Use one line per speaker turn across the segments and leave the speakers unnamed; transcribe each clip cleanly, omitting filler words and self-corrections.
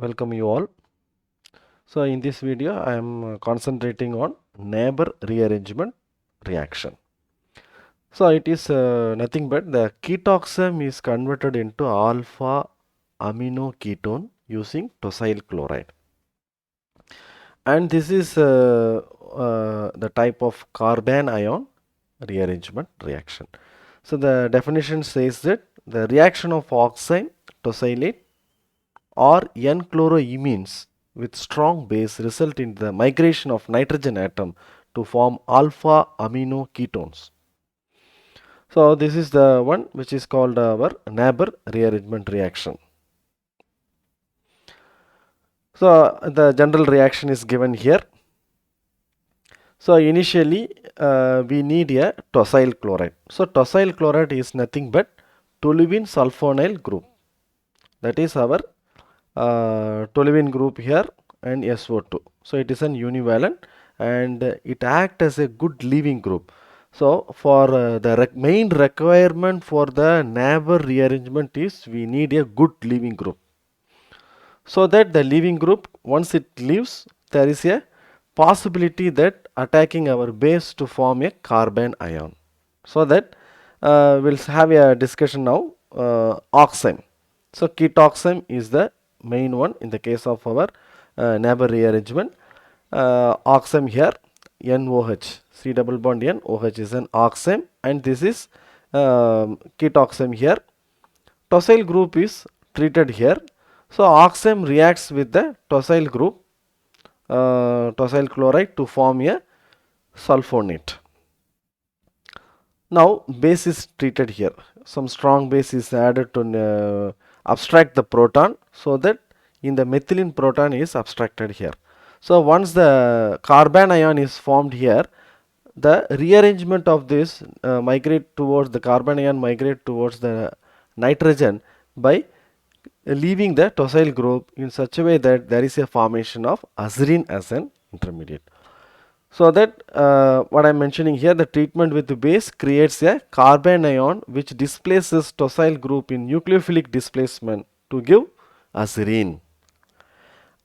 Welcome you all. So in this video I am concentrating on neighbor rearrangement reaction. So it is nothing but the ketoxam is converted into alpha amino ketone using tosyl chloride, and this is the type of carbon ion rearrangement reaction. So the definition says that the reaction of oxime tosylate or N-chloroimines with strong base result in the migration of nitrogen atom to form alpha amino ketones. So this is the one which is called our Naber rearrangement reaction. So the general reaction is given here. So initially we need a tosyl chloride. So tosyl chloride is nothing but toluene sulfonyl group. That is our toluene group here and SO2. So it is an univalent and it acts as a good leaving group. So for the main requirement for the Naber rearrangement is we need a good leaving group. So that the leaving group, once it leaves, there is a possibility that attacking our base to form a carbon ion. So that we'll have a discussion now. Oxime. So ketoxime is the main one in the case of our Naber rearrangement. Oxime here, NOH, C double bond N, OH is an oxime, and this is ketoxime here. Tosyl group is treated here. So oxime reacts with the tosyl group, tosyl chloride, to form a sulfonate. Now base is treated here. Some strong base is added to abstract the proton, so that in the methylene proton is abstracted here. So once the carbon ion is formed here, the rearrangement of this migrate towards the carbon ion migrate towards the nitrogen by leaving the tosyl group in such a way that there is a formation of azarine as an intermediate. So that what I am mentioning here, the treatment with the base creates a carbon ion which displaces tosyl group in nucleophilic displacement to give azarine.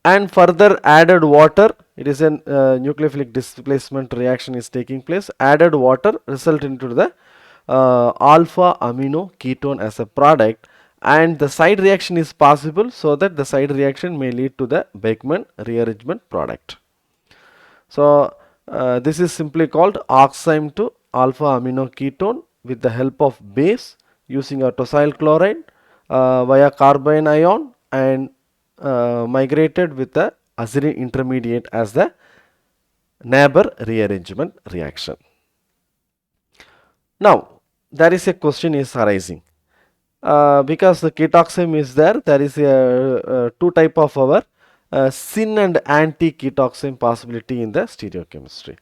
And further added water, it is a nucleophilic displacement reaction is taking place. Added water result into the alpha amino ketone as a product, and the side reaction is possible, so that the side reaction may lead to the Beckmann rearrangement product. So this is simply called oxime to alpha amino ketone with the help of base using a tosyl chloride via carbon ion and migrated with the azarine intermediate as the Naber rearrangement reaction. Now there is a question is arising. Because the ketoxime is there is a two type of our syn and anti-ketoxime possibility in the stereochemistry.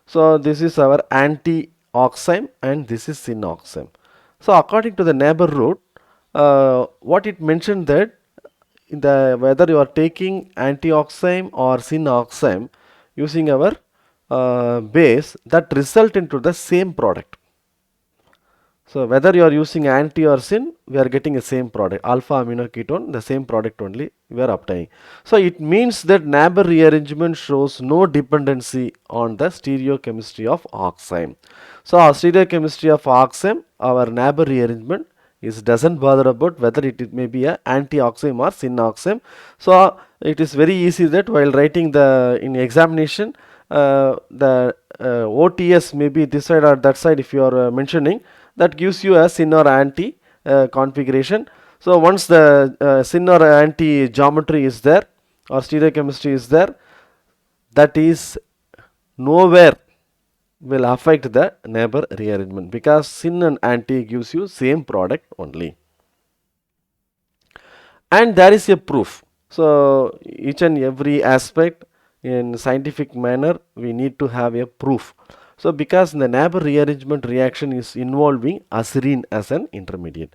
So this is our anti-oxime and this is syn-oxime. So according to the Naber route, what it mentioned that in the whether you are taking anti-oxime or syn-oxime using our base, that result into the same product. So whether you are using anti or syn, we are getting the same product, alpha amino ketone, the same product only we are obtaining. So it means that Naber rearrangement shows no dependency on the stereochemistry of oxime. So our stereochemistry of oxime, our Naber rearrangement is doesn't bother about whether it may be a anti-oxime or syn-oxime. So it is very easy that while writing the in examination, the OTS may be this side or that side if you are mentioning, that gives you a syn or anti configuration. So once the syn or anti geometry is there or stereochemistry is there, that is nowhere will affect the Naber rearrangement, because syn and anti gives you same product only. And there is a proof. So each and every aspect in scientific manner we need to have a proof. So because the Naber rearrangement reaction is involving azarine as an intermediate.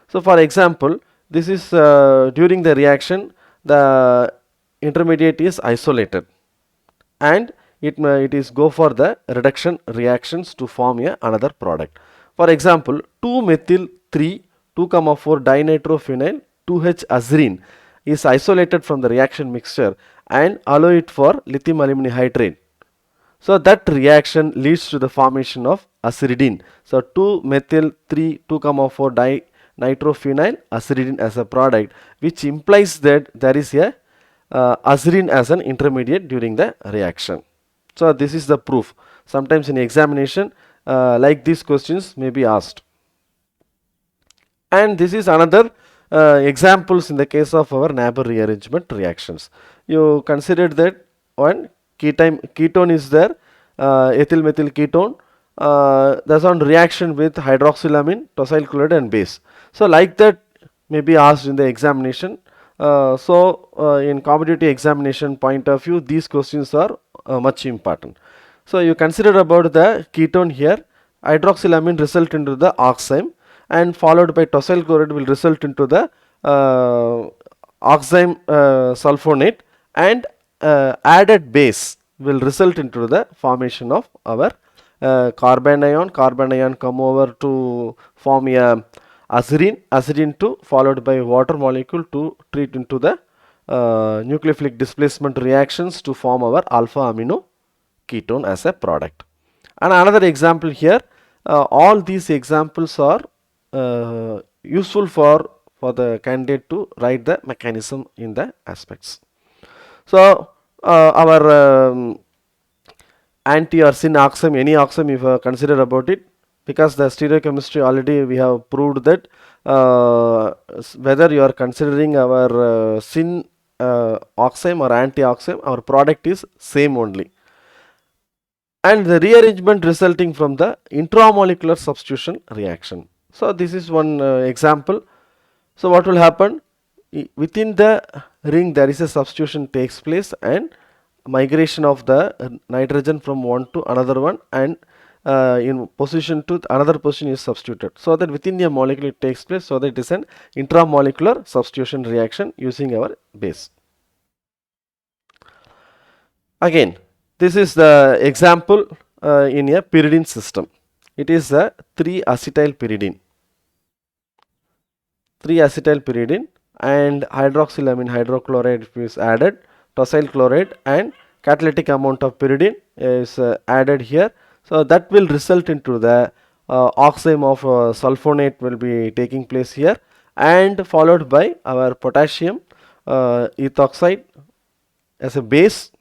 So for example, this is during the reaction the intermediate is isolated and it is go for the reduction reactions to form another product. For example, 2-methyl 3 2,4 dinitrophenyl 2H azarine is isolated from the reaction mixture and allow it for lithium aluminum hydrate. So that reaction leads to the formation of aziridine. So 2-methyl 3,2,4 dinitrophenyl aziridine as a product, which implies that there is a aziridine as an intermediate during the reaction. So this is the proof. Sometimes in examination, like these questions may be asked. And this is another examples in the case of our Naber rearrangement reactions. You considered that one ketone is there, ethyl methyl ketone, there's on reaction with hydroxylamine, tosyl chloride and base. So like that may be asked in the examination. In competitive examination point of view, these questions are much important. So you consider about the ketone here, hydroxylamine result into the oxime and followed by tosyl chloride will result into the oxime sulfonate, and added base will result into the formation of our carbon ion come over to form a aziridine 2 followed by water molecule to treat into the nucleophilic displacement reactions to form our alpha amino ketone as a product. And another example here, all these examples are useful for the candidate to write the mechanism in the aspects. So our anti or syn oxime, any oxime if consider about it, because the stereochemistry already we have proved that whether you are considering our syn oxime or anti-oxime, our product is same only. And the rearrangement resulting from the intramolecular substitution reaction. So this is one example. So what will happen? Within the ring there is a substitution takes place and migration of the nitrogen from one to another one, and in position to another position is substituted, so that within the molecule it takes place, so that it is an intramolecular substitution reaction using our base. Again, this is the example in a pyridine system. It is a 3-acetyl pyridine. 3-acetyl pyridine and hydroxylamine hydrochloride is added, tosyl chloride and catalytic amount of pyridine is added here. So that will result into the oxime of sulfonate will be taking place here, and followed by our potassium ethoxide as a base.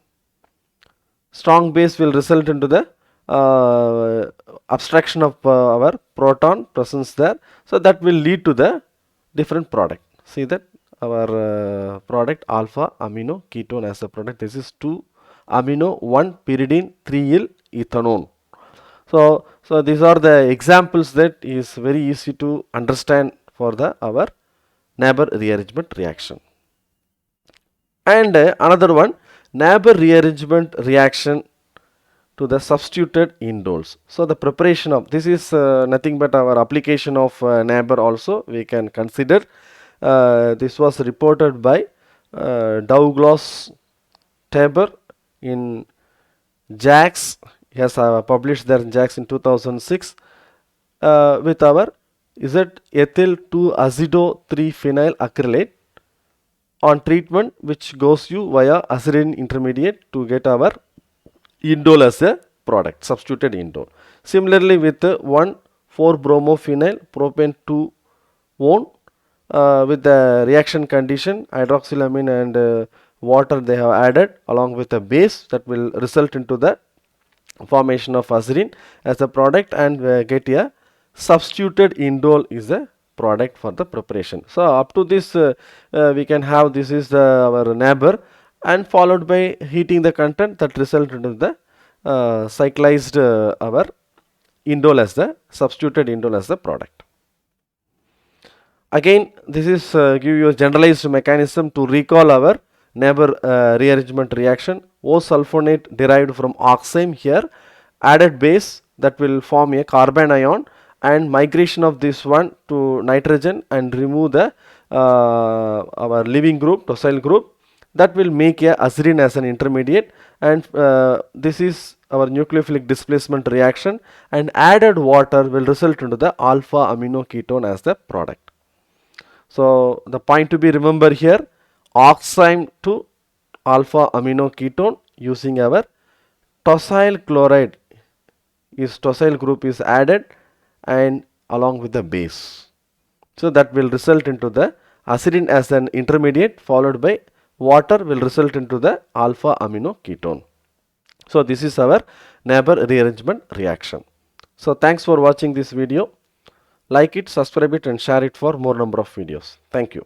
Strong base will result into the abstraction of our proton presence there. So that will lead to the different product. See that our product alpha amino ketone as a product. This is 2-amino 1-pyridine 3-il ethanol. So these are the examples that is very easy to understand for the our Naber rearrangement reaction. And another one, Naber rearrangement reaction to the substituted indoles. So the preparation of this is nothing but our application of Naber also we can consider. This was reported by Douglas Tabor in JACS. He has published there in JACS in 2006 with our ethyl 2-azido-3-phenyl acrylate on treatment, which goes you via aziridine intermediate to get our indole as a product, substituted indole. Similarly with 1,4-bromophenyl propane 2-one with the reaction condition hydroxylamine and water they have added along with a base that will result into the formation of aziridine as a product, and get a substituted indole is a product for the preparation. So up to this we can have this is our Naber, and followed by heating the content that result into the cyclized our indole as the substituted indole as the product. Again this is give you a generalized mechanism to recall our Naber rearrangement reaction. O-sulfonate derived from oxime here, added base that will form a carbon ion, and migration of this one to nitrogen and remove the our leaving group, tosyl group, that will make a aziridine as an intermediate, and this is our nucleophilic displacement reaction, and added water will result into the alpha amino ketone as the product. So the point to be remembered here, oxime to alpha amino ketone using our tosyl chloride. Is tosyl group is added and along with the base. So that will result into the acidine as an intermediate followed by water will result into the alpha amino ketone. So this is our Neber rearrangement reaction. So thanks for watching this video. Like it, subscribe it and share it for more number of videos. Thank you.